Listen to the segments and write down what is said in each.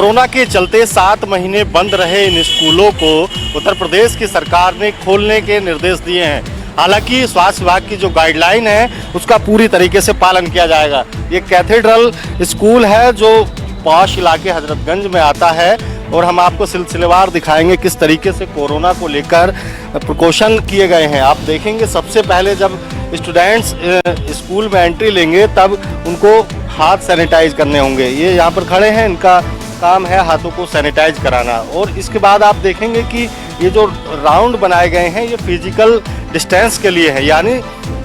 Corona के चलते 7 महीने बंद रहे इन स्कूलों को उत्तर प्रदेश की सरकार ने खोलने के निर्देश दिए हैं। हालांकि स्वास्थ्य विभाग की जो गाइडलाइन है उसका पूरी तरीके से पालन किया जाएगा। ये कैथेड्रल स्कूल है जो पॉश इलाके हजरतगंज में आता है और हम आपको सिलसिलेवार दिखाएंगे किस तरीके से कोरोना को लेकर प्रिकॉशन किए गए हैं। आप देखेंगे सबसे पहले जब स्टूडेंट्स स्कूल में एंट्री लेंगे तब उनको हाथ सैनिटाइज करने होंगे। ये यहाँ पर खड़े हैं, इनका काम है हाथों को सैनिटाइज कराना। और इसके बाद आप देखेंगे कि ये जो राउंड बनाए गए हैं ये फिजिकल डिस्टेंस के लिए है, यानी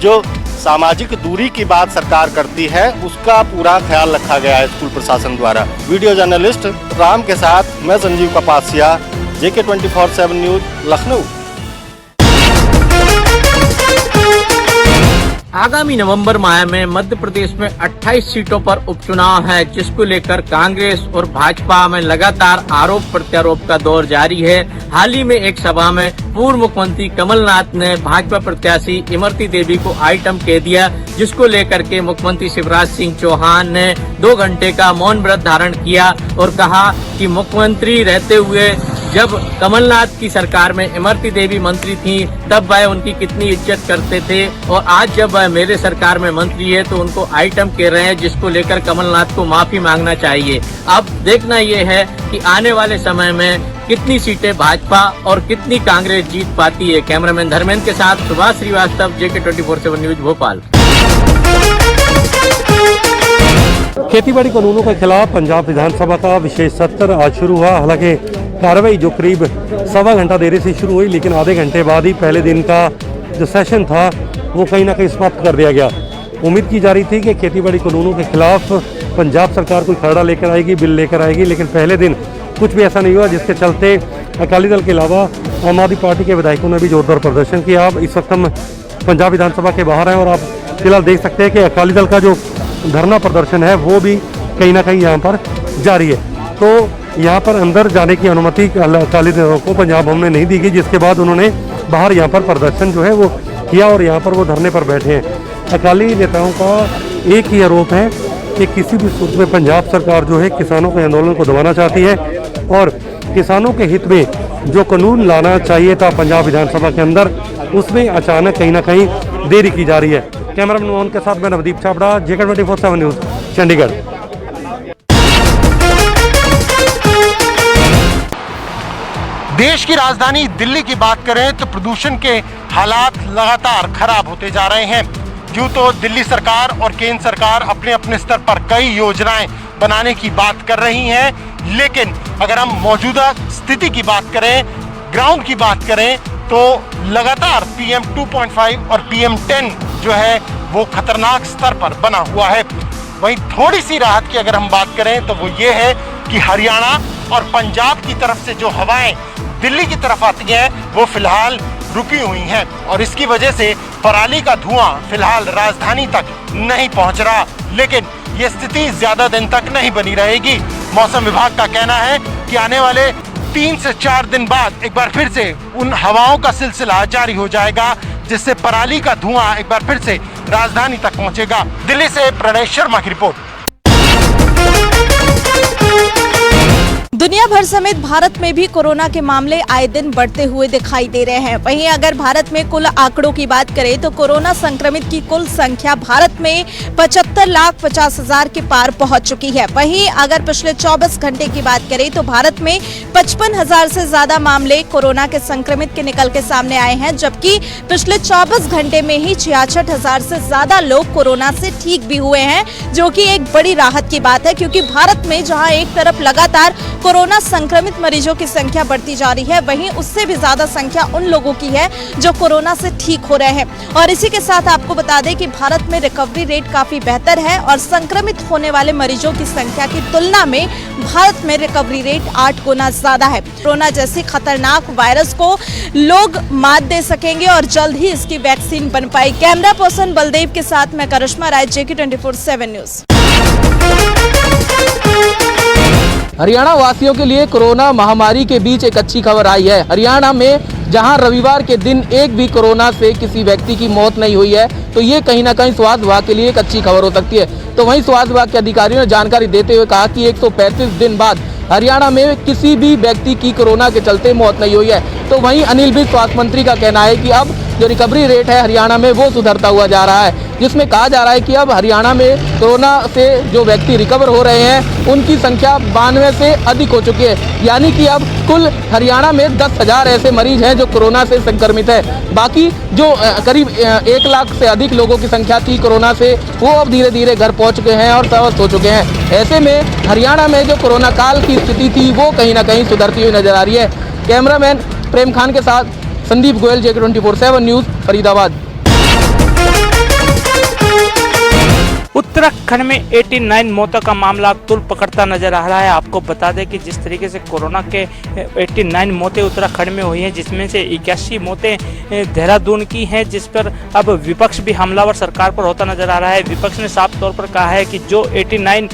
जो सामाजिक दूरी की बात सरकार करती है उसका पूरा ख्याल रखा गया है स्कूल प्रशासन द्वारा। वीडियो जर्नलिस्ट राम के साथ मैं संजीव कपासिया, JK 24/7 न्यूज, लखनऊ। आगामी नवंबर माह में मध्य प्रदेश में 28 सीटों पर उपचुनाव है, जिसको लेकर कांग्रेस और भाजपा में लगातार आरोप प्रत्यारोप का दौर जारी है। हाल ही में एक सभा में पूर्व मुख्यमंत्री कमलनाथ ने भाजपा प्रत्याशी इमरती देवी को आइटम कह दिया, जिसको लेकर के मुख्यमंत्री शिवराज सिंह चौहान ने 2 घंटे का मौन व्रत धारण किया और कहा कि मुख्यमंत्री रहते हुए जब कमलनाथ की सरकार में इमरती देवी मंत्री थी तब वह उनकी कितनी इज्जत करते थे, और आज जब वह मेरे सरकार में मंत्री है तो उनको आइटम कह रहे हैं, जिसको लेकर कमलनाथ को माफी मांगना चाहिए। अब देखना ये है कि आने वाले समय में कितनी सीटें भाजपा और कितनी कांग्रेस जीत पाती है। कैमरामैन धर्मेंद्र के साथ सुभाष श्रीवास्तव, JK 24/7 न्यूज, भोपाल। खेतीबाड़ी कानूनों के खिलाफ पंजाब विधानसभा का विशेष सत्र आज शुरू हुआ। हालांकि कार्रवाई जो करीब 1.25 घंटा देरी से शुरू हुई, लेकिन आधे घंटे बाद ही पहले दिन का जो सेशन था वो कहीं ना कहीं समाप्त कर दिया गया। उम्मीद की जा रही थी कि खेतीबाड़ी कानूनों के खिलाफ पंजाब सरकार कोई खरड़ा लेकर आएगी, बिल लेकर आएगी, लेकिन पहले दिन कुछ भी ऐसा नहीं हुआ, जिसके चलते अकाली दल के अलावा आम आदमी पार्टी के विधायकों ने भी जोरदार प्रदर्शन किया। अब इस वक्त हम पंजाब विधानसभा के बाहर हैं और आप फिलहाल देख सकते हैं कि अकाली दल का जो धरना प्रदर्शन है वो भी कहीं ना कहीं यहाँ पर जारी है। तो यहाँ पर अंदर जाने की अनुमति अकाली दलों को पंजाब हमने नहीं दी गई, जिसके बाद उन्होंने बाहर यहाँ पर प्रदर्शन जो है वो किया और यहाँ पर वो धरने पर बैठे हैं। अकाली नेताओं का एक ही आरोप है कि किसी भी सूरत में पंजाब सरकार जो है किसानों के आंदोलन को दबाना चाहती है और किसानों के हित में जो कानून लाना चाहिए था पंजाब विधानसभा के अंदर, उसमें अचानक कहीं ना कहीं देरी की जा रही है। कैमरामैन मोहन के साथ मैं नवदीप छाबड़ा, JK 24/7 न्यूज, चंडीगढ़। देश की राजधानी दिल्ली की बात करें तो प्रदूषण के हालात लगातार खराब होते जा रहे हैं। यूं तो दिल्ली सरकार और केंद्र सरकार अपने अपने स्तर पर कई योजनाएं बनाने की बात कर रही हैं, लेकिन अगर हम मौजूदा स्थिति की बात करें, ग्राउंड की बात करें, तो लगातार PM 2.5 और PM 10 जो है वो खतरनाक स्तर पर बना हुआ है। वहीं थोड़ी सी राहत की अगर हम बात करें तो वो ये है कि हरियाणा और पंजाब की तरफ से जो हवाएं दिल्ली की तरफ आती हैं वो फिलहाल रुकी हुई हैं और इसकी वजह से पराली का धुआं फिलहाल राजधानी तक नहीं पहुंच रहा। लेकिन ये स्थिति ज्यादा दिन तक नहीं बनी रहेगी। मौसम विभाग का कहना है कि आने वाले 3 से 4 दिन बाद एक बार फिर से उन हवाओं का सिलसिला जारी हो जाएगा, जिससे पराली का धुआं एक बार फिर से राजधानी तक पहुंचेगा। दिल्ली से प्रणय शर्मा की रिपोर्ट। दुनिया भर समेत भारत में भी कोरोना के मामले आए दिन बढ़ते हुए दिखाई दे रहे हैं। वहीं अगर भारत में कुल आंकड़ों की बात करें तो कोरोना संक्रमित की कुल संख्या भारत में 75,50,000 के पार पहुंच चुकी है। वहीं अगर पिछले 24 घंटे की बात करें तो भारत में 55,000 से ज्यादा मामले कोरोना के संक्रमित के निकल के सामने आए हैं, जबकि पिछले 24 घंटे में ही 66,000 से ज्यादा लोग कोरोना से ठीक भी हुए हैं, जो कि एक बड़ी राहत की बात है। क्योंकि भारत में जहां एक तरफ लगातार कोरोना संक्रमित मरीजों की संख्या बढ़ती जा रही है, वहीं उससे भी ज्यादा संख्या उन लोगों की है जो कोरोना से ठीक हो रहे हैं। और इसी के साथ आपको बता दें कि भारत में रिकवरी रेट काफी बेहतर है और संक्रमित होने वाले मरीजों की संख्या की तुलना में भारत में रिकवरी रेट 8 गुना ज्यादा है। कोरोना जैसी खतरनाक वायरस को लोग मात दे सकेंगे और जल्द ही इसकी वैक्सीन बन पाई। कैमरा पर्सन बलदेव के साथ मैं करिश्मा राय, JK 24/7 न्यूज। हरियाणा वासियों के लिए कोरोना महामारी के बीच एक अच्छी खबर आई है। हरियाणा में जहां रविवार के दिन एक भी कोरोना से किसी व्यक्ति की मौत नहीं हुई है, तो ये कहीं ना कहीं स्वास्थ्य विभाग के लिए एक अच्छी खबर हो सकती है। तो वहीं स्वास्थ्य विभाग के अधिकारियों ने जानकारी देते हुए कहा कि 135 दिन बाद हरियाणा में किसी भी व्यक्ति की कोरोना के चलते मौत नहीं हुई है। तो वहीं अनिल विज स्वास्थ्य मंत्री का कहना है कि अब जो रिकवरी रेट है हरियाणा में वो सुधरता हुआ जा रहा है, जिसमें कहा जा रहा है कि अब हरियाणा में कोरोना से जो व्यक्ति रिकवर हो रहे हैं उनकी संख्या 92 से अधिक हो चुकी है। यानी कि अब कुल हरियाणा में 10,000 ऐसे मरीज हैं जो कोरोना से संक्रमित है। बाकी जो करीब 1 लाख से अधिक लोगों की संख्या थी कोरोना से, वो अब धीरे धीरे घर पहुंच चुके हैं और स्वस्थ हो चुके हैं। ऐसे में हरियाणा में जो कोरोना काल की स्थिति थी वो कहीं ना कहीं सुधरती हुई नजर आ रही है। कैमरामैन प्रेम खान के साथ संदीप गोयल, JK 24/7 न्यूज़, फरीदाबाद। उत्तराखंड में 89 मौतों का मामला तुल पकड़ता नजर आ रहा है। आपको बता दें कि जिस तरीके से कोरोना के 89 मौतें उत्तराखंड में हुई हैं, जिसमें से 81 मौतें देहरादून की हैं, जिस पर अब विपक्ष भी हमलावर सरकार पर होता नजर आ रहा है। विपक्ष ने साफ तौर पर कहा है कि जो 89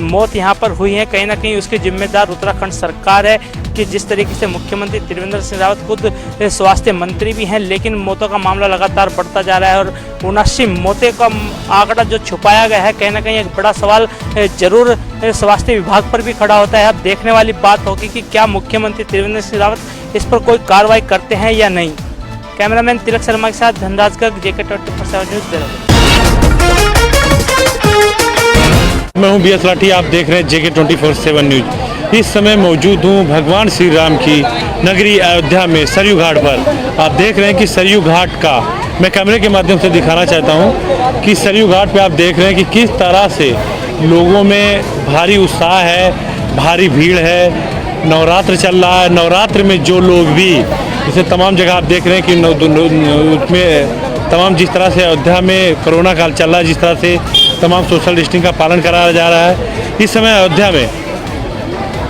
मौत यहाँ पर हुई हैं कहीं ना कहीं उसके जिम्मेदार उत्तराखंड सरकार है, कि जिस तरीके से मुख्यमंत्री त्रिवेंद्र सिंह रावत खुद स्वास्थ्य मंत्री भी हैं, लेकिन मौतों का मामला लगातार बढ़ता जा रहा है और 79 मौतें का आंकड़ा जो छुपाया गया है कहीं ना कहीं एक बड़ा सवाल जरूर स्वास्थ्य विभाग पर भी खड़ा होता है। अब देखने वाली बात होगी कि क्या मुख्यमंत्री त्रिवेंद्र सिंह रावत इस पर कोई कार्रवाई करते हैं या नहीं। कैमरामैन तिलक शर्मा के साथ धनराज गर्ग, JK 24/7 न्यूज़, देहरादून। मैं हूं BS लाठी, आप देख रहे हैं JK 24/7 न्यूज़। इस समय मौजूद हूं भगवान श्री राम की नगरी अयोध्या में सरयू घाट पर। आप देख रहे हैं कि सरयू घाट का मैं कैमरे के माध्यम से दिखाना चाहता हूं कि सरयू घाट पे आप देख रहे हैं कि किस तरह से लोगों में भारी उत्साह है, भारी भीड़ है। नवरात्र चल रहा है, नवरात्र में जो लोग भी जैसे तमाम जगह आप देख रहे हैं कि उसमें तमाम जिस तरह से अयोध्या में कोरोना काल चल रहा है, जिस तरह से तमाम सोशल डिस्टेंसिंग का पालन कराया जा रहा है। इस समय अयोध्या में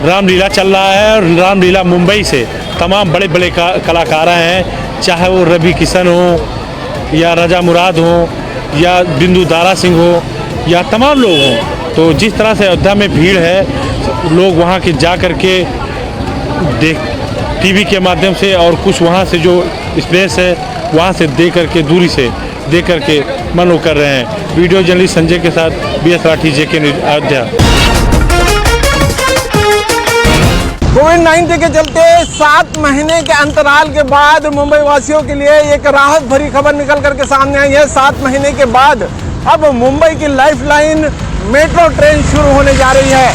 रामलीला चल रहा है और रामलीला मुंबई से तमाम बड़े बड़े कलाकार हैं, चाहे वो रवि किशन हो या राजा मुराद हो या बिंदु दारा सिंह हो या तमाम लोग हों। तो जिस तरह से अयोध्या में भीड़ है, लोग वहाँ के जा कर के टीवी के माध्यम से और कुछ वहाँ से जो स्पेस है वहाँ से देख करके दूरी से देख करके मन कर रहे हैं। वीडियो जर्नलिस्ट संजय के साथ BS लाठी, JK न्यूज़, अयोध्या। कोविड-19 के चलते 7 महीने के अंतराल के बाद मुंबई वासियों के लिए एक राहत भरी खबर निकल करके सामने आई है। 7 महीने के बाद अब मुंबई की लाइफलाइन मेट्रो ट्रेन शुरू होने जा रही है,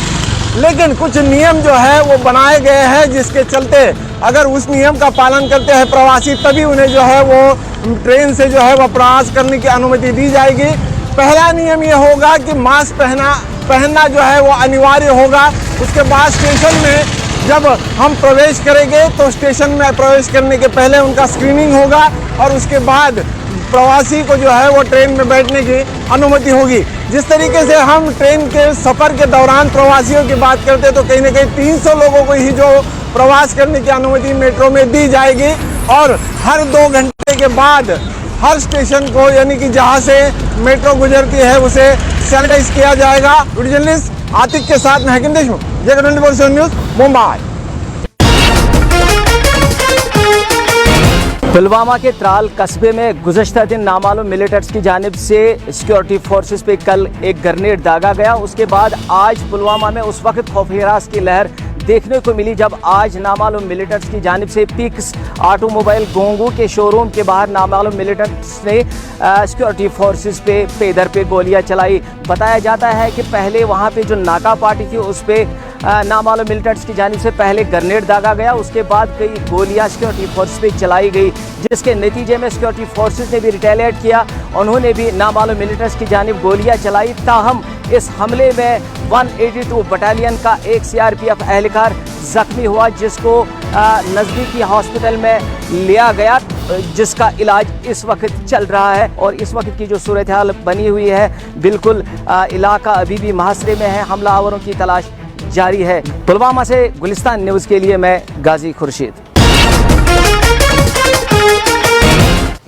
लेकिन कुछ नियम जो है वो बनाए गए हैं, जिसके चलते अगर उस नियम का पालन करते हैं प्रवासी, तभी उन्हें जो है वो ट्रेन से जो है वो प्रवास करने की अनुमति दी जाएगी। पहला नियम ये होगा कि मास्क पहनना जो है वो अनिवार्य होगा। उसके बाद स्टेशन में जब हम प्रवेश करेंगे तो स्टेशन में प्रवेश करने के पहले उनका स्क्रीनिंग होगा और उसके बाद प्रवासी को जो है वो ट्रेन में बैठने की अनुमति होगी। जिस तरीके से हम ट्रेन के सफ़र के दौरान प्रवासियों की बात करते हैं तो कहीं ना कहीं 300 लोगों को ही जो प्रवास करने की अनुमति मेट्रो में दी जाएगी और हर 2 घंटे के बाद हर स्टेशन को, यानी कि जहाँ से मेट्रो गुजरती है, उसे सैनिटाइज किया जाएगा। वीडियो जर्नलिस्ट आतिक के साथ मैं हकीम देशमुख, JK 24/7 न्यूज़, मुंबई। पुलवामा के त्राल कस्बे में गुज़श्ता दिन नामालूम मिलिटेंट्स की जानिब से सिक्योरिटी फोर्सेस पे कल एक ग्रेनेड दागा गया। उसके बाद आज पुलवामा में उस वक्त खौफ-ए-हरास की लहर देखने को मिली जब आज नामालूम मिलिटेंट्स की जानिब से पिक्स ऑटोमोबाइल गोंगू के शोरूम के बाहर नामालूम मिलिटेंट्स ने सिक्योरिटी फोर्सेस पे इधर पे गोलियां चलाई। बताया जाता है कि पहले वहां पे जो नाका पार्टी थी उस पे नामालूम मिलिटेंट्स की जानिब से पहले ग्रेनेड दागा गया, उसके बाद कई गोलियां सिक्योरिटी फोर्स पे चलाई गई, जिसके नतीजे में सिक्योरिटी फोर्सेस ने भी रिटेलिएट किया। उन्होंने भी नामालूम मिलिटेंट्स की जानिब गोलियां चलाई। ताहम इस हमले में 182 बटालियन का एक CRPF एहलकार जख्मी हुआ, जिसको नज़दीकी हॉस्पिटल में लिया गया, जिसका इलाज इस वक्त चल रहा है। और इस वक्त की जो सूरत हाल बनी हुई है, बिल्कुल इलाका अभी भी मुहासरे में है, हमलावरों की तलाश जारी है। पुलवामा से गुलिस्तान न्यूज़ के लिए मैं गाजी खुर्शीद।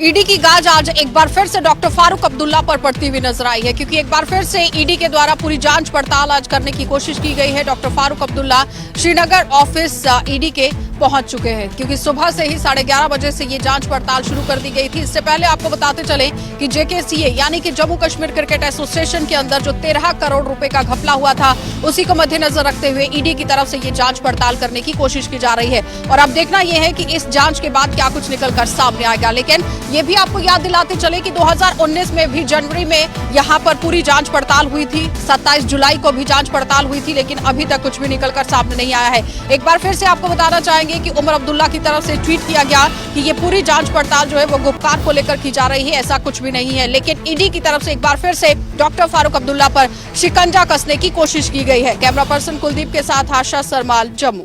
ईडी की गाज आज एक बार फिर से डॉक्टर फारूक अब्दुल्ला पर पड़ती हुई नजर आई है, क्योंकि एक बार फिर से ईडी के द्वारा पूरी जांच पड़ताल आज करने की कोशिश की गई है। Doctor Farooq Abdullah Srinagar office ED के पहुंच चुके हैं, क्योंकि सुबह से ही 11:30 बजे से ये जांच पड़ताल शुरू कर दी गई थी। इससे पहले आपको बताते चले कि JKCA यानी कि जम्मू कश्मीर क्रिकेट एसोसिएशन के अंदर जो 13 करोड़ रुपए का घपला हुआ था, उसी को मद्देनजर रखते हुए ईडी की तरफ से ये जांच पड़ताल करने की कोशिश की जा रही है। और अब देखना यह है कि इस जांच के बाद क्या कुछ निकल कर सामने आएगा। लेकिन ये भी आपको याद दिलाते चले कि 2019 में भी जनवरी में यहाँ पर पूरी जांच पड़ताल हुई थी, 27 जुलाई को भी जांच पड़ताल हुई थी, लेकिन अभी तक कुछ भी निकल कर सामने नहीं आया है। एक बार फिर से आपको बताना चाहेंगे कि उमर अब्दुल्ला की तरफ से ट्वीट किया गया कि ये पूरी जांच पड़ताल जो है वो गुपकार को लेकर की जा रही है, ऐसा कुछ भी नहीं है। लेकिन ईडी की तरफ से एक बार फिर से डॉक्टर फारूक अब्दुल्ला पर शिकंजा कसने की कोशिश की गई है। कैमरा पर्सन कुलदीप के साथ आशा सरमाल, जम्मू।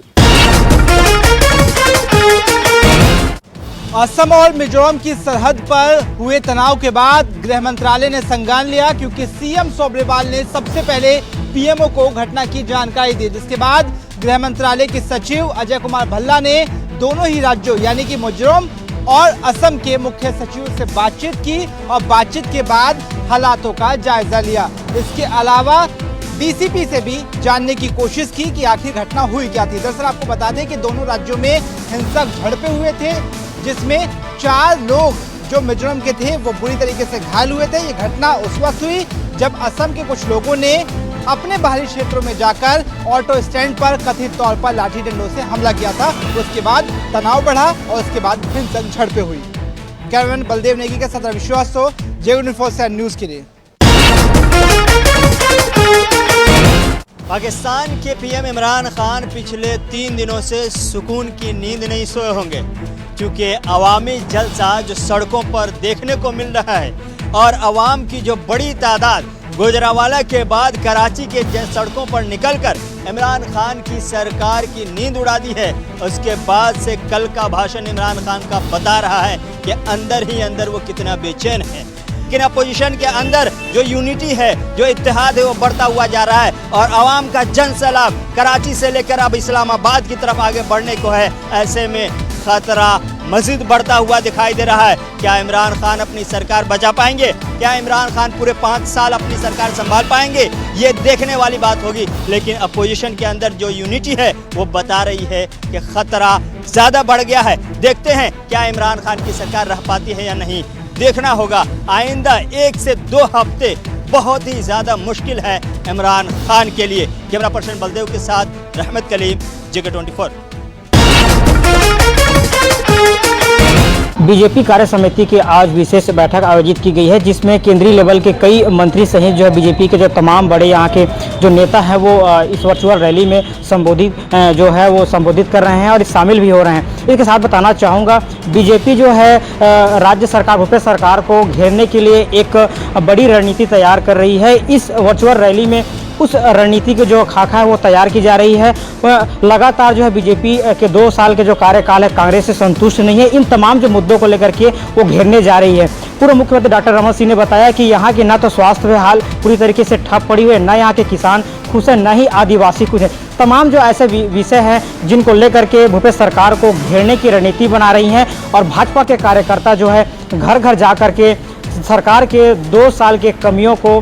असम और मिजोरम की सरहद पर हुए तनाव के बाद गृह मंत्रालय ने संज्ञान लिया, क्योंकि सीएम सोबरेवाल ने सबसे पहले पीएमओ को घटना की जानकारी दी, जिसके बाद गृह मंत्रालय के सचिव अजय कुमार भल्ला ने दोनों ही राज्यों यानी कि मिजोरम और असम के मुख्य सचिव से बातचीत की और बातचीत के बाद हालातों का जायजा लिया। इसके अलावा डीसीपी से भी जानने की कोशिश की कि आखिर घटना हुई क्या थी। दरअसल आपको बता दें कि दोनों राज्यों में हिंसक झड़पें हुए थे, जिसमें 4 लोग जो मिजोरम के थे वो बुरी तरीके से घायल हुए थे। ये घटना उस वक्त हुई जब असम के कुछ लोगों ने अपने बाहरी क्षेत्रों में जाकर ऑटो स्टैंड पर कथित तौर पर लाठी डंडों से हमला किया था। उसके बाद तनाव बढ़ा और उसके बाद हिंसक झड़पें हुई। कैमरामैन बलदेव नेगी के साथ विश्वास हो, J24 न्यूज के लिए। पाकिस्तान के पीएम इमरान खान पिछले 3 दिनों से सुकून की नींद नहीं सोए होंगे, क्योंकि अवामी जलसा जो सड़कों पर देखने को मिल रहा है और अवाम की जो बड़ी तादाद गुजरावाला के बाद कराची के सड़कों पर निकलकर इमरान खान की सरकार की नींद उड़ा दी है। उसके बाद से कल का भाषण इमरान खान का बता रहा है कि अंदर ही अंदर वो कितना बेचैन है। लेकिन अपोजिशन के अंदर जो यूनिटी है, जो इत्तेहाद है, वो बढ़ता हुआ जा रहा है और आवाम का जन सैलाब कराची से लेकर अब इस्लामाबाद की तरफ आगे बढ़ने को है। ऐसे में खतरा मजीद बढ़ता हुआ दिखाई दे रहा है। क्या इमरान खान अपनी सरकार बचा पाएंगे? क्या इमरान खान पूरे 5 साल अपनी सरकार संभाल पाएंगे? ये देखने वाली बात होगी। लेकिन अपोजिशन के अंदर जो यूनिटी है वो बता रही है कि खतरा ज़्यादा बढ़ गया है। देखते हैं क्या इमरान खान की सरकार रह पाती है या नहीं, देखना होगा। आइंदा 1 से 2 हफ्ते बहुत ही ज़्यादा मुश्किल है इमरान खान के लिए। कैमरा पर्सन बलदेव के साथ रहमत कलीम, JK24। बीजेपी कार्य समिति की आज विशेष बैठक आयोजित की गई है, जिसमें केंद्रीय लेवल के कई मंत्री सहित जो है बीजेपी के जो तमाम बड़े यहाँ के जो नेता हैं वो इस वर्चुअल रैली में संबोधित कर रहे हैं और शामिल भी हो रहे हैं। इसके साथ बताना चाहूँगा, बीजेपी जो है राज्य सरकार, भूपेश सरकार को घेरने के लिए एक बड़ी रणनीति तैयार कर रही है। इस वर्चुअल रैली में उस रणनीति की जो खाका है वो तैयार की जा रही है। लगातार जो है बीजेपी के 2 साल के जो कार्यकाल है कांग्रेस से संतुष्ट नहीं है। इन तमाम जो मुद्दों को लेकर के वो घेरने जा रही है। पूर्व मुख्यमंत्री डॉक्टर रमन सिंह ने बताया कि यहाँ की न तो स्वास्थ्य हाल पूरी तरीके से ठप पड़ी हुई है, न यहाँ के किसान खुश है, न ही आदिवासी खुश है। तमाम जो ऐसे विषय हैं जिनको लेकर के भूपेश सरकार को घेरने की रणनीति बना रही हैं और भाजपा के कार्यकर्ता जो है घर घर जा कर के सरकार के 2 साल के कमियों को